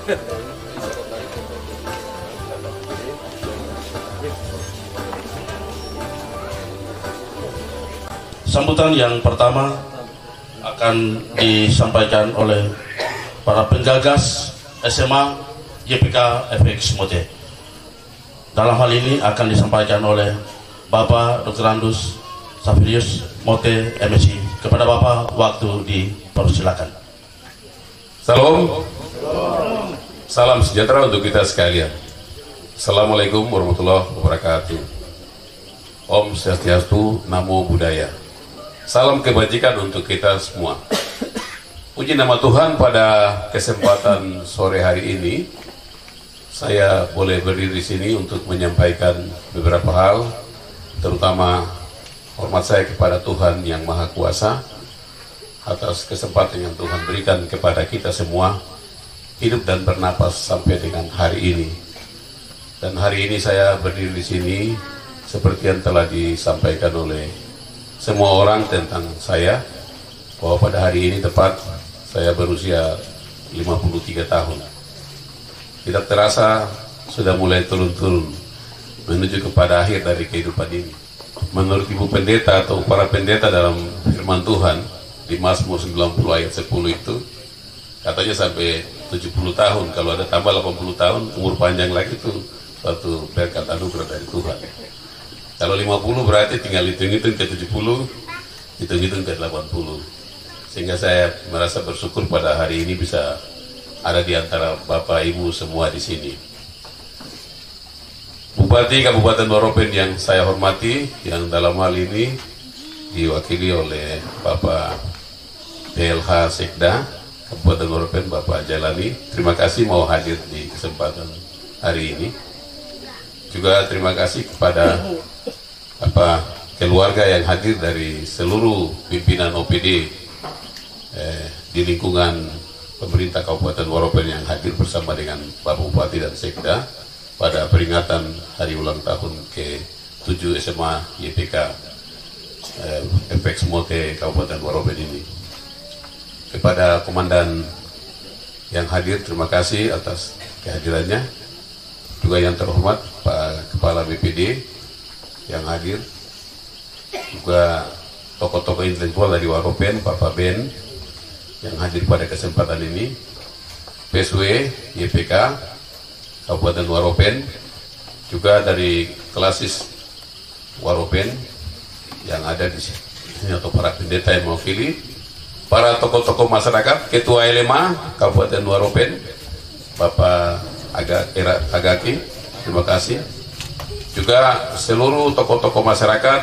Sambutan yang pertama akan disampaikan oleh para penggagas SMA YPK FX Mote. Dalam hal ini akan disampaikan oleh Bapak Dr. Andus Safirius Mote MSI. Kepada Bapak, waktu dipersilakan. Salam. Salam sejahtera untuk kita sekalian. Assalamualaikum warahmatullahi wabarakatuh. Om Swastiastu, Namo Buddhaya. Salam kebajikan untuk kita semua. Puji nama Tuhan, pada kesempatan sore hari ini saya boleh berdiri di sini untuk menyampaikan beberapa hal, terutama hormat saya kepada Tuhan yang Maha Kuasa atas kesempatan yang Tuhan berikan kepada kita semua hidup dan bernapas sampai dengan hari ini. Dan hari ini saya berdiri di sini seperti yang telah disampaikan oleh semua orang tentang saya, bahwa pada hari ini tepat saya berusia 53 tahun. Tidak terasa sudah mulai turun-turun menuju kepada akhir dari kehidupan ini. Menurut Ibu Pendeta atau para pendeta dalam firman Tuhan di Mazmur 90 ayat 10 itu katanya sampai 70 tahun, kalau ada tambah 80 tahun umur panjang lagi, itu suatu berkat anugerah dari Tuhan. Kalau 50 berarti tinggal hitung-hitung ke 70, hitung-hitung ke 80. Sehingga saya merasa bersyukur pada hari ini bisa ada di antara Bapak Ibu semua di sini. Bupati Kabupaten Waropen yang saya hormati, yang dalam hal ini diwakili oleh Bapak PLH Sekda Kabupaten Waropen, Bapak Jalani. Terima kasih mau hadir di kesempatan hari ini. Juga terima kasih kepada keluarga yang hadir dari seluruh pimpinan OPD di lingkungan pemerintah Kabupaten Waropen yang hadir bersama dengan Pak Bupati dan Sekda pada peringatan hari ulang tahun ke-7 SMA YPK FX Mote Kabupaten Waropen ini. Kepada komandan yang hadir, terima kasih atas kehadirannya. Juga yang terhormat Pak Kepala BPD yang hadir, juga tokoh-tokoh intelektual dari Waropen, Bapak Ben yang hadir pada kesempatan ini, PSW YPK Kabupaten Waropen, juga dari Klasis Waropen yang ada di sini atau para pendeta yang mewakili, para tokoh-tokoh masyarakat, Ketua LMA Kabupaten Waropen, Bapak Agaki, terima kasih. Juga seluruh tokoh-tokoh masyarakat,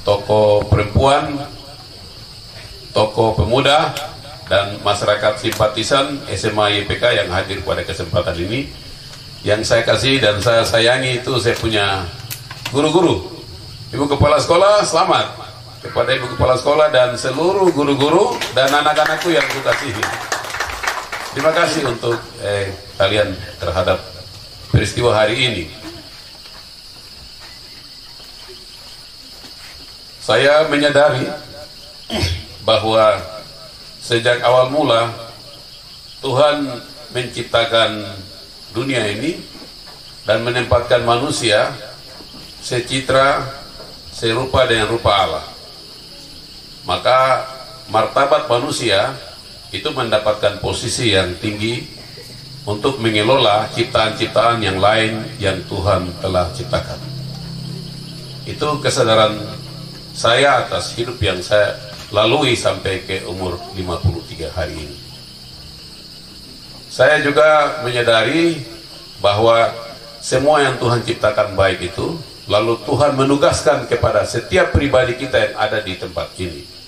tokoh perempuan, tokoh pemuda, dan masyarakat simpatisan SMA YPK yang hadir pada kesempatan ini. Yang saya kasih dan saya sayangi itu saya punya guru-guru. Ibu Kepala Sekolah, selamat. Kepada Ibu Kepala Sekolah dan seluruh guru-guru dan anak-anakku yang aku kasihi. Terima kasih untuk kalian terhadap peristiwa hari ini. Saya menyadari bahwa sejak awal mula Tuhan menciptakan dunia ini dan menempatkan manusia secitra, serupa dengan rupa Allah. Maka martabat manusia itu mendapatkan posisi yang tinggi untuk mengelola ciptaan-ciptaan yang lain yang Tuhan telah ciptakan. Itu kesadaran saya atas hidup yang saya lalui sampai ke umur 53 hari ini. Saya juga menyadari bahwa semua yang Tuhan ciptakan baik itu, lalu Tuhan menugaskan kepada setiap pribadi kita yang ada di tempat ini.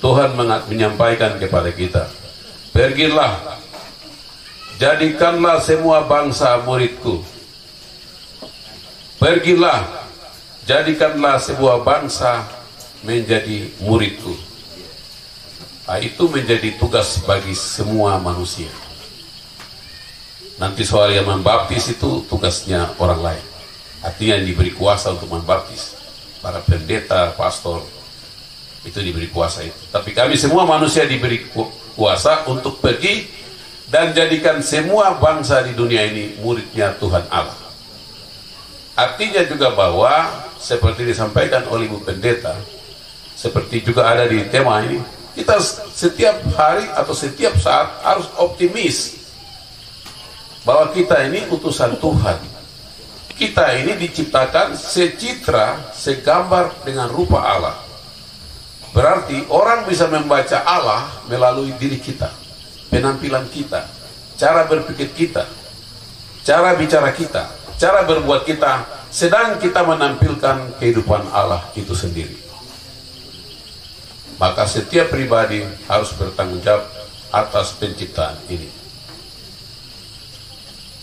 Tuhan menyampaikan kepada kita, pergilah, jadikanlah semua bangsa muridku. Pergilah, jadikanlah sebuah bangsa menjadi muridku. Itu menjadi tugas bagi semua manusia. Nanti soal yang membaptis itu tugasnya orang lain. Artinya yang diberi kuasa untuk membaptis, para pendeta, pastor, itu diberi kuasa itu. Tapi kami semua manusia diberi kuasa untuk pergi dan jadikan semua bangsa di dunia ini muridnya Tuhan Allah. Artinya juga bahwa seperti disampaikan oleh Ibu Pendeta, seperti juga ada di tema ini, kita setiap hari atau setiap saat harus optimis bahwa kita ini utusan Tuhan. Kita ini diciptakan secitra, segambar dengan rupa Allah. Berarti orang bisa membaca Allah melalui diri kita, penampilan kita, cara berpikir kita, cara bicara kita, cara berbuat kita, sedang kita menampilkan kehidupan Allah itu sendiri. Maka setiap pribadi harus bertanggung jawab atas penciptaan ini.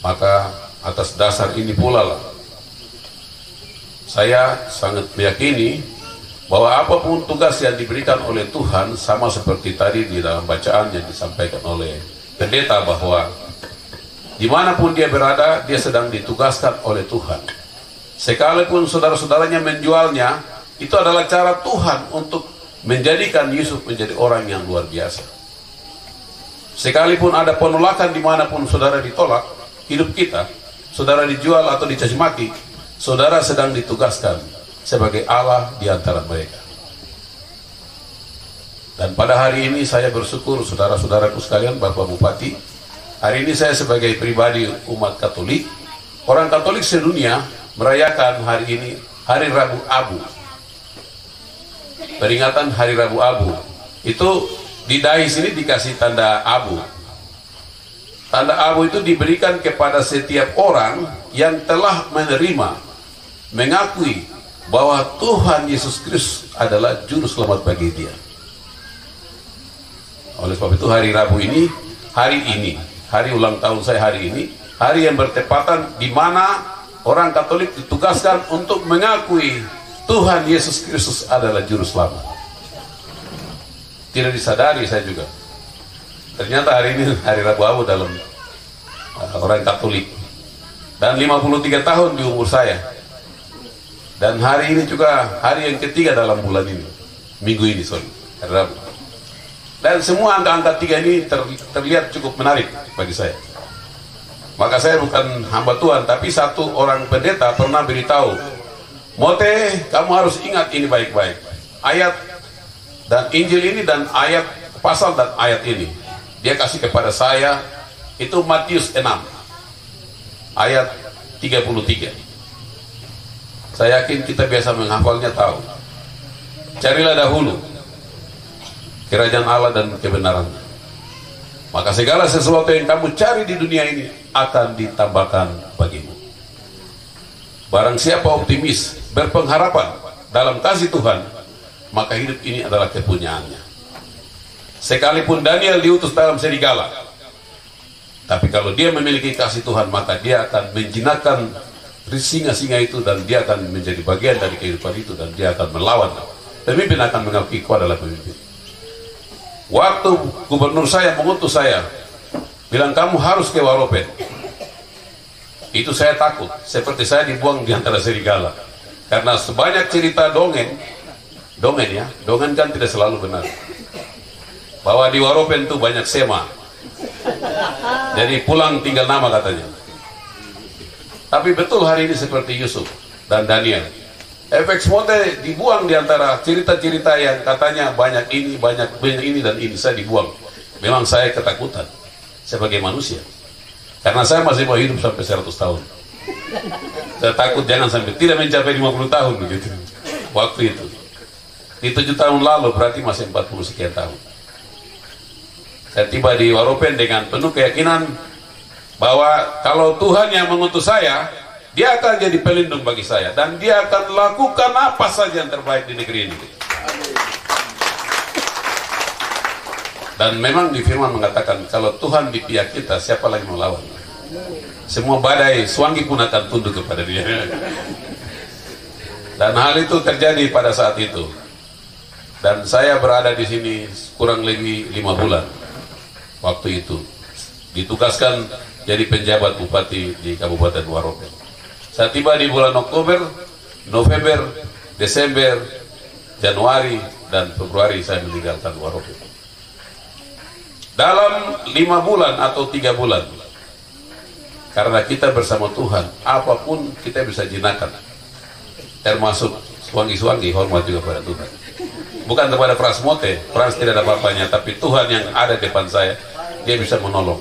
Maka atas dasar ini pula lah, saya sangat meyakini bahwa apapun tugas yang diberikan oleh Tuhan, sama seperti tadi di dalam bacaan yang disampaikan oleh pendeta, bahwa dimanapun dia berada, dia sedang ditugaskan oleh Tuhan. Sekalipun saudara-saudaranya menjualnya, itu adalah cara Tuhan untuk menjadikan Yusuf menjadi orang yang luar biasa. Sekalipun ada penolakan dimanapun saudara ditolak, hidup kita, saudara dijual atau dicaci maki, saudara sedang ditugaskan sebagai Allah di antara mereka. Dan pada hari ini saya bersyukur saudara-saudaraku sekalian, Bapak Bupati, hari ini saya sebagai pribadi umat Katolik, orang Katolik sedunia merayakan hari ini Hari Rabu Abu. Peringatan Hari Rabu Abu. Itu di dahi sini dikasih tanda abu. Tanda abu itu diberikan kepada setiap orang yang telah menerima, mengakui bahwa Tuhan Yesus Kristus adalah juru selamat bagi dia. Oleh sebab itu hari Rabu ini, hari ulang tahun saya hari ini, hari yang bertepatan di mana orang Katolik ditugaskan untuk mengakui Tuhan Yesus Kristus adalah juru selamat. Tidak disadari saya juga, ternyata hari ini hari Rabu Abu dalam orang Katolik. Dan 53 tahun di umur saya. Dan hari ini juga hari yang ketiga dalam bulan ini, minggu ini, hari Rabu. Dan semua angka-angka tiga ini terlihat cukup menarik bagi saya. Maka saya bukan hamba Tuhan, tapi satu orang pendeta pernah beritahu, Mote, kamu harus ingat ini baik-baik. Ayat dan Injil ini dan ayat, pasal dan ayat ini, dia kasih kepada saya, itu Matius 6, ayat 33. Saya yakin kita biasa menghafalnya, tahu. Carilah dahulu kerajaan Allah dan kebenarannya, maka segala sesuatu yang kamu cari di dunia ini akan ditambahkan bagimu. Barang siapa optimis, berpengharapan dalam kasih Tuhan, maka hidup ini adalah kepunyaannya. Sekalipun Daniel diutus dalam serigala, tapi kalau dia memiliki kasih Tuhan, maka dia akan menjinakkan singa-singa itu, dan dia akan menjadi bagian dari kehidupan itu, dan dia akan melawan. Pemimpin akan mengakui kau adalah pemimpin. Waktu gubernur saya mengutus saya, bilang kamu harus ke Waropen, itu saya takut, seperti saya dibuang di antara serigala. Karena sebanyak cerita dongeng ya, dongeng kan tidak selalu benar, bahwa di Waropen itu banyak sema, jadi pulang tinggal nama katanya. Tapi betul hari ini seperti Yusuf dan Daniel, efek Mote dibuang di antara cerita-cerita yang katanya banyak ini dan ini, saya dibuang. Memang saya ketakutan sebagai manusia, karena saya masih mau hidup sampai 100 tahun. Saya takut jangan sampai tidak mencapai 50 tahun begitu. Waktu itu di 7 tahun lalu, berarti masih 40 sekian tahun. Saya tiba di Waropen dengan penuh keyakinan bahwa kalau Tuhan yang mengutus saya, dia akan jadi pelindung bagi saya, dan dia akan lakukan apa saja yang terbaik di negeri ini. Dan memang di firman mengatakan, kalau Tuhan di pihak kita, siapa lagi melawan? Semua badai Swangi pun akan tunduk kepada dia. Dan hal itu terjadi pada saat itu. Dan saya berada di sini kurang lebih 5 bulan. Waktu itu ditugaskan jadi penjabat bupati di Kabupaten Waropen. Saya tiba di bulan Oktober, November, Desember, Januari, dan Februari saya meninggalkan Waropen. dalam 5 bulan atau 3 bulan, karena kita bersama Tuhan, apapun kita bisa jinakan, termasuk suwangi-suwangi, hormat juga pada Tuhan. Bukan kepada Frans Mote, Frans tidak ada apa-apanya, tapi Tuhan yang ada di depan saya, dia bisa menolong.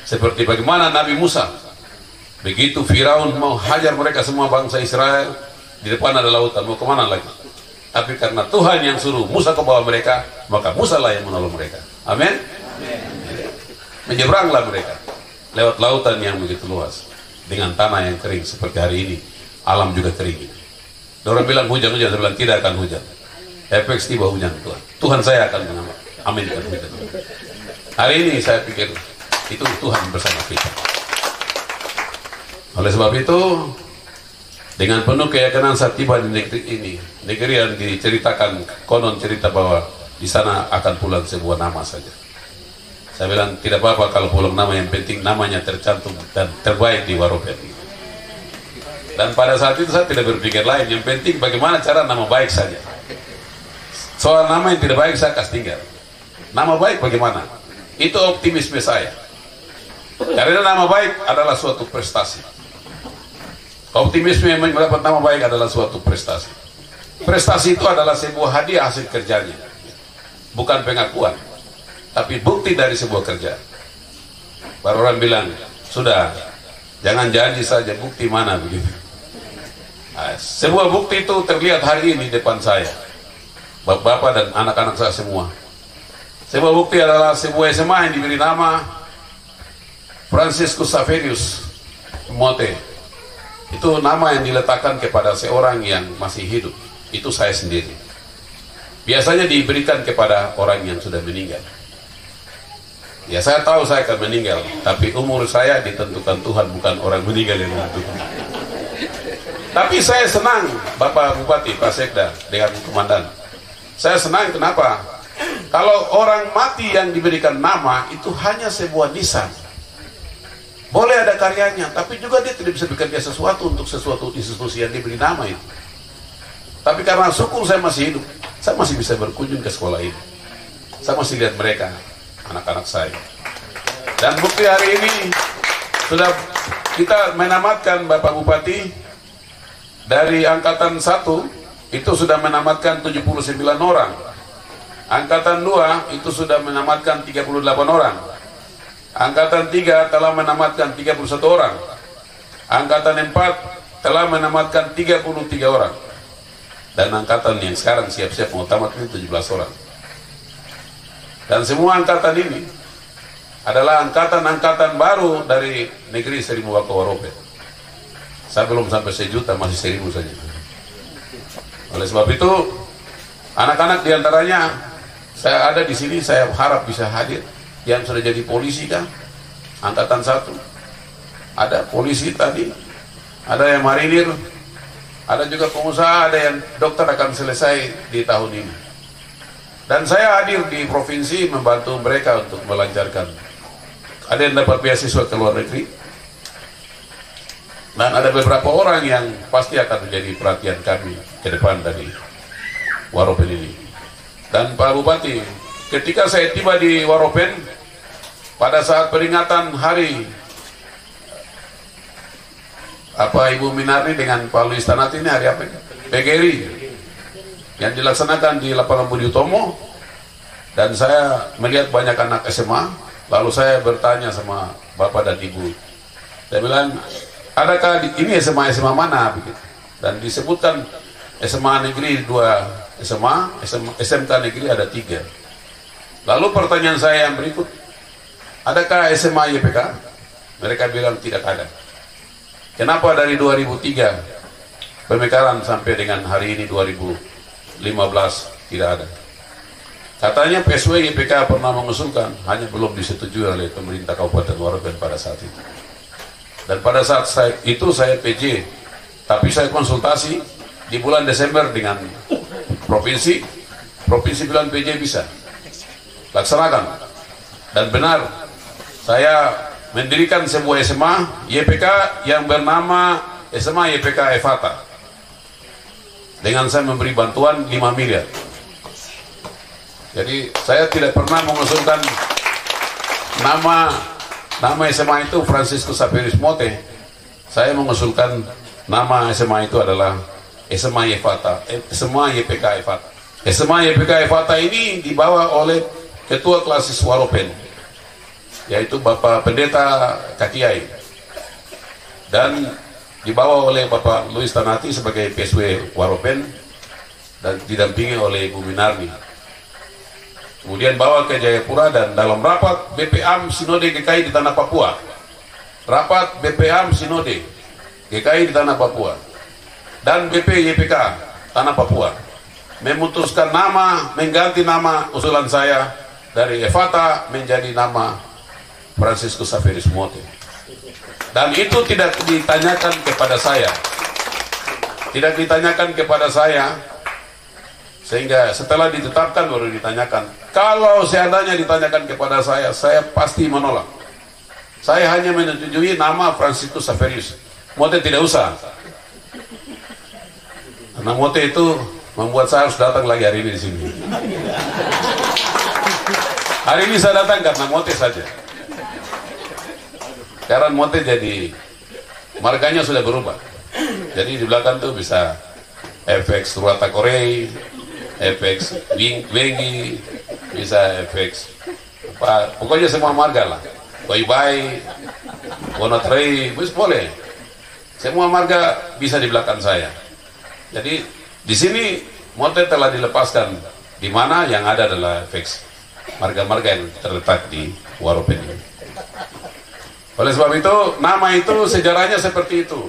Seperti bagaimana Nabi Musa, begitu Firaun mau hajar mereka semua bangsa Israel, di depan ada lautan, mau kemana lagi? Tapi karena Tuhan yang suruh Musa ke bawah mereka, maka Musa lah yang menolong mereka. Amin. Menyeberanglah mereka lewat lautan yang begitu luas, dengan tanah yang kering seperti hari ini. Alam juga kering. Orang bilang hujan-hujan, saya bilang tidak akan hujan. Efek tiba hujan Tuhan. Tuhan saya akan mengaminkan hujan. Hari ini saya pikir itu Tuhan bersama kita. Oleh sebab itu, dengan penuh keyakinan saya tiba di negeri ini, negeri yang diceritakan konon cerita bahwa di sana akan pulang sebuah nama saja. Saya bilang tidak apa-apa kalau pulang nama, yang penting namanya tercantum dan terbaik di Waropen. Dan pada saat itu saya tidak berpikir lain, yang penting bagaimana cara nama baik saja. Soal nama yang tidak baik saya kasih tinggal. Nama baik bagaimana? Itu optimisme saya. Karena nama baik adalah suatu prestasi. Optimisme yang mendapat nama baik adalah suatu prestasi. Prestasi itu adalah sebuah hadiah hasil kerjanya, bukan pengakuan, tapi bukti dari sebuah kerja. Baru orang bilang, sudah, jangan janji saja, bukti mana begitu. Nah, sebuah bukti itu terlihat hari ini di depan saya, bapak-bapak dan anak-anak saya semua. Sebuah bukti adalah sebuah SMA yang diberi nama Franciscus Xaverius Mote. Itu nama yang diletakkan kepada seorang yang masih hidup. Itu saya sendiri. Biasanya diberikan kepada orang yang sudah meninggal. Ya, saya tahu saya akan meninggal, tapi umur saya ditentukan Tuhan, bukan orang meninggal yang menentukan. Tapi saya senang, Bapak Bupati, Pak Sekda, dengan Komandan. Saya senang, kenapa? Kalau orang mati yang diberikan nama, itu hanya sebuah nisan. Boleh ada karyanya, tapi juga dia tidak bisa bekerja sesuatu untuk sesuatu institusi yang diberi nama itu. Tapi karena syukur saya masih hidup, saya masih bisa berkunjung ke sekolah ini. Saya masih lihat mereka, anak-anak saya. Dan bukti hari ini, sudah kita menamatkan Bapak Bupati, dari Angkatan 1, itu sudah menamatkan 79 orang. Angkatan 2, itu sudah menamatkan 38 orang. Angkatan 3 telah menamatkan 31 orang. Angkatan 4 telah menamatkan 33 orang. Dan angkatan yang sekarang siap-siap mau tamat itu 17 orang. Dan semua angkatan ini adalah angkatan-angkatan baru dari negeri Seribu Wako Waropen. Saya belum sampai 1 juta, masih 1000 saja. Oleh sebab itu, anak-anak diantaranya, saya ada di sini, saya harap bisa hadir. Yang sudah jadi polisi kan, Angkatan 1, ada polisi tadi, ada yang marinir, ada juga pengusaha, ada yang dokter akan selesai di tahun ini. Dan saya hadir di provinsi membantu mereka untuk melancarkan. Ada yang dapat beasiswa ke luar negeri, dan ada beberapa orang yang pasti akan menjadi perhatian kami ke depan dari Waropen ini. Dan Pak Bupati, ketika saya tiba di Waropen, pada saat peringatan hari Ibu Minarni dengan Pak Luis Tanati, ini hari apa ini? PGRI yang dilaksanakan di lapangan Budi Utomo, dan saya melihat banyak anak SMA, lalu saya bertanya sama Bapak dan Ibu, saya bilang, adakah ini SMA mana? Begitu. Dan disebutkan SMA negeri 2 SMA, SMK negeri ada 3. Lalu pertanyaan saya yang berikut, adakah SMA YPK? Mereka bilang tidak ada. Kenapa dari 2003 pemekaran sampai dengan hari ini 2015 tidak ada? Katanya PSW YPK pernah mengusulkan, hanya belum disetujui oleh pemerintah Kabupaten Waropen pada saat itu. Dan pada saat itu saya PJ, tapi saya konsultasi di bulan Desember dengan provinsi bilang PJ bisa laksanakan. Dan benar, saya mendirikan sebuah SMA YPK yang bernama SMA YPK Evata, dengan saya memberi bantuan 5 miliar. Jadi saya tidak pernah mengusulkan nama SMA itu Franciscus Xaverius Mote, saya mengusulkan nama SMA itu adalah SMA Yefata, SMA YPK Yefata. SMA YPK Yefata ini dibawa oleh Ketua Klasis Waropen, yaitu Bapak Pendeta Kakiai, dan dibawa oleh Bapak Louis Tanati sebagai PSW Waropen dan didampingi oleh Ibu Minarni. Kemudian bawa ke Jayapura, dan dalam rapat BPAM Sinode GKI di Tanah Papua, rapat BPAM Sinode GKI di Tanah Papua dan BP YPK Tanah Papua memutuskan nama, mengganti nama usulan saya dari Yefata menjadi nama Franciscus Xaverius Mote. Dan itu tidak ditanyakan kepada saya, tidak ditanyakan kepada saya, sehingga setelah ditetapkan baru ditanyakan. Kalau seandainya ditanyakan kepada saya pasti menolak. Saya hanya menyetujui nama Franciscus Xaverius Mote, tidak usah. Karena Mote itu membuat saya harus datang lagi hari ini di sini. Hari ini saya datang karena Mote saja. Sekarang Mote jadi marganya sudah berubah. Jadi di belakang tuh bisa FX Ruata Korei, FX Wengi, bisa FX apa, pokoknya semua marga lah. Bye-bye, Wonotrei, boleh. Semua marga bisa di belakang saya. Jadi di sini Mote telah dilepaskan, di mana yang ada adalah FX marga-marga yang terletak di Waropen ini. Oleh sebab itu, nama itu sejarahnya seperti itu.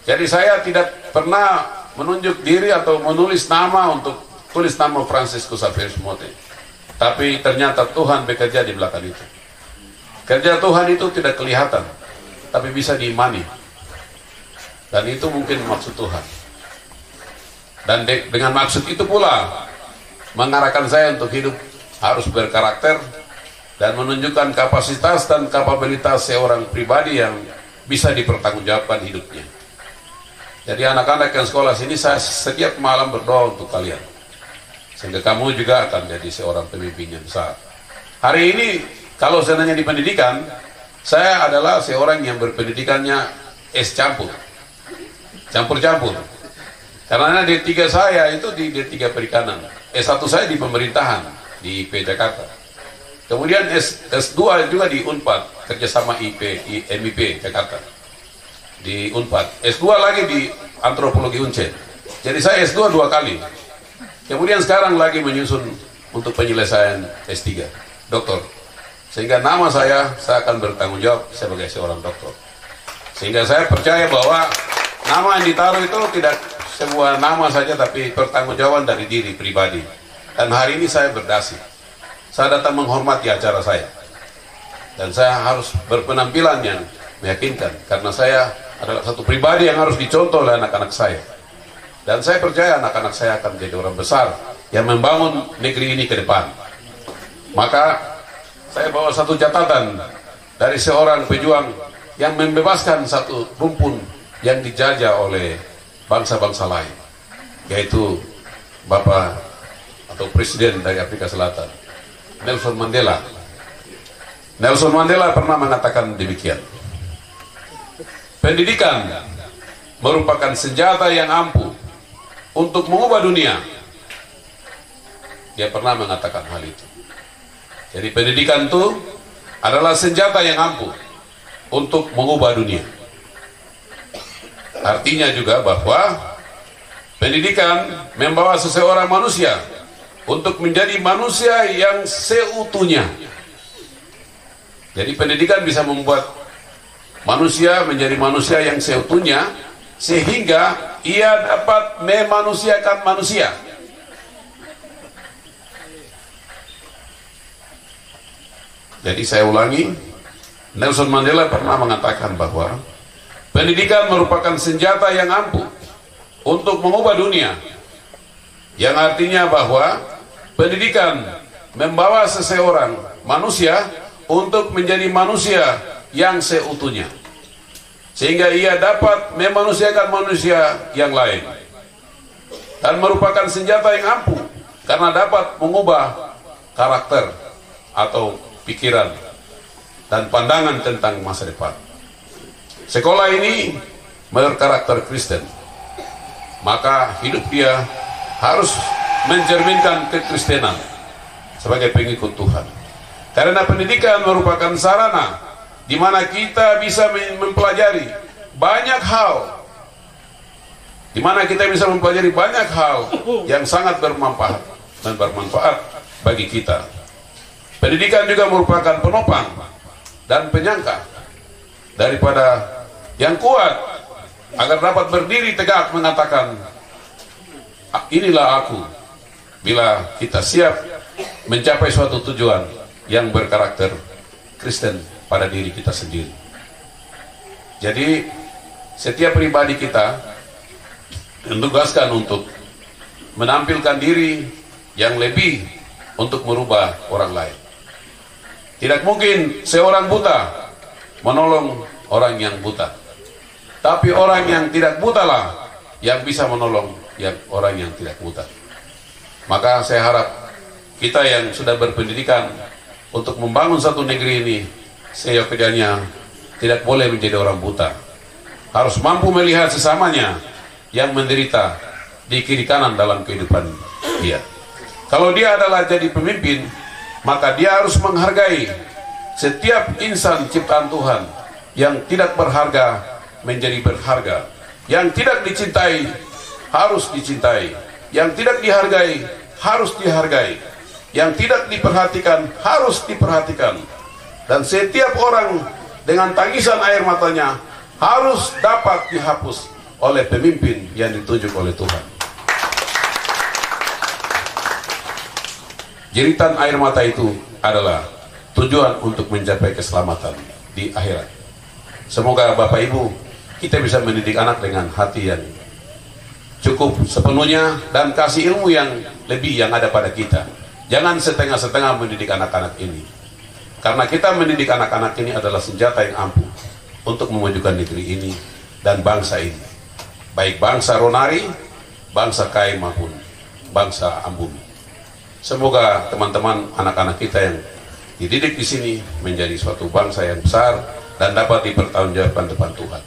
Jadi saya tidak pernah menunjuk diri atau menulis nama untuk tulis nama Franciscus Xaverius Mote. Tapi ternyata Tuhan bekerja di belakang itu. Kerja Tuhan itu tidak kelihatan, tapi bisa diimani. Dan itu mungkin maksud Tuhan. Dan dengan maksud itu pula mengarahkan saya untuk hidup harus berkarakter dan menunjukkan kapasitas dan kapabilitas seorang pribadi yang bisa dipertanggungjawabkan hidupnya. Jadi anak-anak yang sekolah sini, saya setiap malam berdoa untuk kalian, sehingga kamu juga akan jadi seorang pemimpin yang besar. Hari ini kalau seandainya di pendidikan, saya adalah seorang yang berpendidikannya S campur, campur-campur. Karena D3 saya itu di D3 Perikanan, S1 saya di pemerintahan di IP Jakarta. Kemudian S2 juga di Unpad, kerjasama MIP Jakarta di Unpad. S2 lagi di Antropologi Uncen. Jadi saya S2 2 kali. Kemudian sekarang lagi menyusun untuk penyelesaian S3, doktor. Sehingga nama saya akan bertanggung jawab sebagai seorang doktor. Sehingga saya percaya bahwa nama yang ditaruh itu tidak sebuah nama saja, tapi pertanggungjawaban dari diri pribadi. Dan hari ini saya berdasi. Saya datang menghormati acara saya, dan saya harus berpenampilan yang meyakinkan, karena saya adalah satu pribadi yang harus dicontoh oleh anak-anak saya. Dan saya percaya anak-anak saya akan menjadi orang besar yang membangun negeri ini ke depan. Maka saya bawa satu catatan dari seorang pejuang yang membebaskan satu rumpun yang dijajah oleh bangsa-bangsa lain, yaitu Bapak atau Presiden dari Afrika Selatan, Nelson Mandela. Nelson Mandela pernah mengatakan demikian: pendidikan merupakan senjata yang ampuh untuk mengubah dunia. Dia pernah mengatakan hal itu. Jadi pendidikan itu adalah senjata yang ampuh untuk mengubah dunia. Artinya juga bahwa pendidikan membawa seseorang manusia untuk menjadi manusia yang seutuhnya. Jadi pendidikan bisa membuat manusia menjadi manusia yang seutuhnya, sehingga ia dapat memanusiakan manusia. Jadi saya ulangi, Nelson Mandela pernah mengatakan bahwa pendidikan merupakan senjata yang ampuh untuk mengubah dunia, yang artinya bahwa pendidikan membawa seseorang manusia untuk menjadi manusia yang seutuhnya, sehingga ia dapat memanusiakan manusia yang lain, dan merupakan senjata yang ampuh karena dapat mengubah karakter atau pikiran dan pandangan tentang masa depan. Sekolah ini berkarakter Kristen, maka hidup dia harus mencerminkan kekristenan sebagai pengikut Tuhan. Karena pendidikan merupakan sarana di mana kita bisa mempelajari banyak hal, di mana kita bisa mempelajari banyak hal yang sangat bermanfaat dan bermanfaat bagi kita. Pendidikan juga merupakan penopang dan penyangka daripada yang kuat agar dapat berdiri tegak mengatakan, inilah aku, bila kita siap mencapai suatu tujuan yang berkarakter Kristen pada diri kita sendiri. Jadi setiap pribadi kita ditugaskan untuk menampilkan diri yang lebih untuk merubah orang lain. Tidak mungkin seorang buta menolong orang yang buta, tapi orang yang tidak buta lah yang bisa menolong orang yang tidak buta. Maka saya harap kita yang sudah berpendidikan untuk membangun satu negeri ini, seyogyanya tidak boleh menjadi orang buta. Harus mampu melihat sesamanya yang menderita di kiri kanan dalam kehidupan dia. Kalau dia adalah jadi pemimpin, maka dia harus menghargai setiap insan ciptaan Tuhan. Yang tidak berharga menjadi berharga, yang tidak dicintai harus dicintai, yang tidak dihargai harus dihargai, yang tidak diperhatikan harus diperhatikan. Dan setiap orang dengan tangisan air matanya harus dapat dihapus oleh pemimpin yang ditunjuk oleh Tuhan. Jeritan air mata itu adalah tujuan untuk mencapai keselamatan di akhirat. Semoga Bapak Ibu kita bisa mendidik anak dengan hati yang cukup sepenuhnya dan kasih ilmu yang lebih yang ada pada kita. Jangan setengah-setengah mendidik anak-anak ini. Karena kita mendidik anak-anak ini adalah senjata yang ampuh untuk memajukan negeri ini dan bangsa ini. Baik bangsa Ronari, bangsa Kai maupun bangsa Ambumi. Semoga teman-teman anak-anak kita yang dididik di sini menjadi suatu bangsa yang besar dan dapat dipertanggungjawabkan depan Tuhan.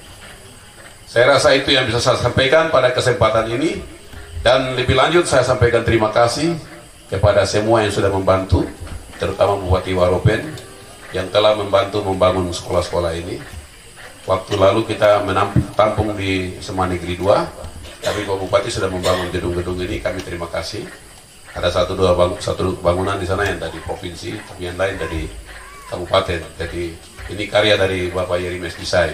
Saya rasa itu yang bisa saya sampaikan pada kesempatan ini. Dan lebih lanjut saya sampaikan terima kasih kepada semua yang sudah membantu, terutama Bupati Waropen yang telah membantu membangun sekolah-sekolah ini. Waktu lalu kita menampung di SMA Negeri 2, tapi Pak Bupati sudah membangun gedung-gedung ini, kami terima kasih. Ada satu bangunan di sana yang dari provinsi, tapi yang lain dari kabupaten. Jadi ini karya dari Bapak Yerimes Bisai,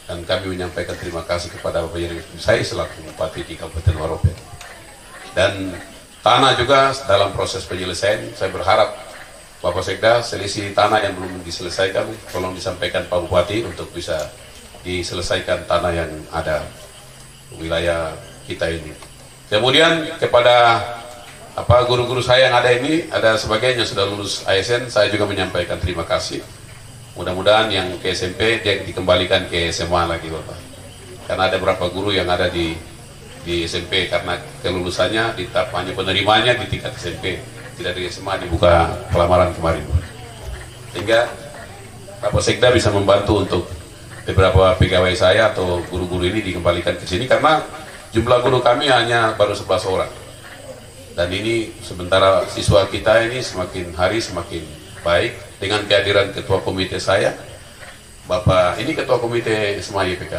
dan kami menyampaikan terima kasih kepada Bapak Yerimes Bisai selaku Bupati di Kabupaten Waropen. Dan tanah juga dalam proses penyelesaian. Saya berharap Bapak Sekda, selisih tanah yang belum diselesaikan tolong disampaikan Pak Bupati untuk bisa diselesaikan tanah yang ada wilayah kita ini. Kemudian kepada guru-guru saya yang ada ini, ada sebagian yang sudah lulus ASN, saya juga menyampaikan terima kasih. Mudah-mudahan yang ke SMP dia dikembalikan ke SMA lagi Bapak. Karena ada beberapa guru yang ada di SMP karena kelulusannya di tahap hanya penerimanya di tingkat SMP, tidak di SMA, dibuka pelamaran kemarin. Sehingga Bapak Sekda bisa membantu untuk beberapa pegawai saya atau guru-guru ini dikembalikan ke sini karena jumlah guru kami hanya baru 11 orang. Dan ini sementara siswa kita ini semakin hari semakin baik dengan kehadiran ketua komite saya, Bapak ini ketua komite SMA YPK.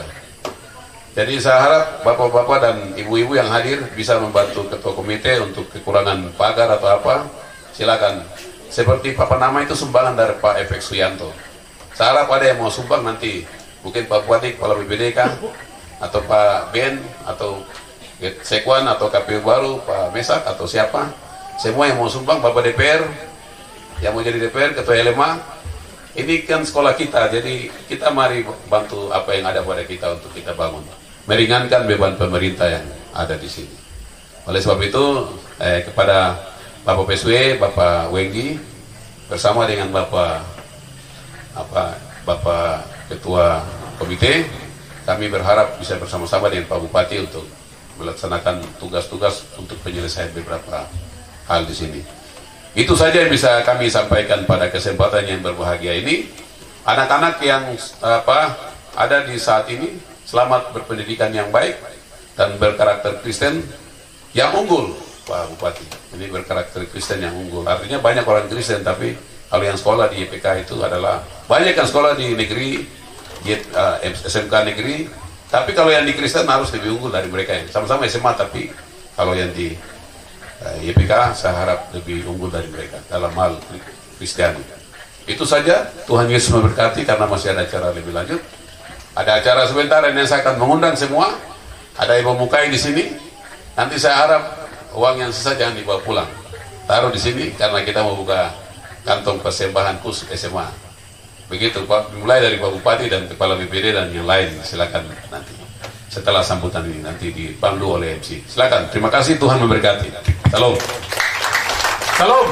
Jadi saya harap bapak-bapak dan ibu-ibu yang hadir bisa membantu ketua komite untuk kekurangan pagar atau apa, silakan. Seperti Papa nama itu sumbangan dari Pak Efek Suyanto. Saya harap ada yang mau sumbang nanti, mungkin Pak Bupati, Kepala BPDK, atau Pak Ben, atau Sekwan atau KPU baru, Pak Mesak atau siapa, semua yang mau sumbang, Bapak DPR, yang mau jadi DPR, Ketua LMA, ini kan sekolah kita, jadi kita mari bantu apa yang ada pada kita untuk kita bangun, meringankan beban pemerintah yang ada di sini. Oleh sebab itu, kepada Bapak PSW, Bapak Wenggi, bersama dengan Bapak Ketua Komite, kami berharap bisa bersama-sama dengan Pak Bupati untuk melaksanakan tugas-tugas untuk penyelesaian beberapa hal di sini. Itu saja yang bisa kami sampaikan pada kesempatan yang berbahagia ini. anak-anak yang ada di saat ini selamat berpendidikan yang baik dan berkarakter Kristen yang unggul, Pak Bupati. Ini berkarakter Kristen yang unggul. Artinya banyak orang Kristen, tapi kalau yang sekolah di YPK itu adalah banyak yang sekolah di negeri, SMK negeri. Tapi kalau yang di Kristen harus lebih unggul dari mereka yang sama-sama SMA, tapi kalau yang di YPK saya harap lebih unggul dari mereka dalam hal Kristiani. Itu saja. Tuhan Yesus memberkati. Karena masih ada acara lebih lanjut. Ada acara sebentar yang saya akan mengundang semua. Ada ibu mukai di sini. Nanti saya harap uang yang sisa jangan dibawa pulang. Taruh di sini karena kita mau buka kantong persembahan khusus SMA. Begitu Pak, mulai dari Pak Bupati dan Kepala BPD dan yang lain. Silakan nanti setelah sambutan ini nanti dipandu oleh MC. Silakan. Terima kasih, Tuhan memberkati. Salam. Salam.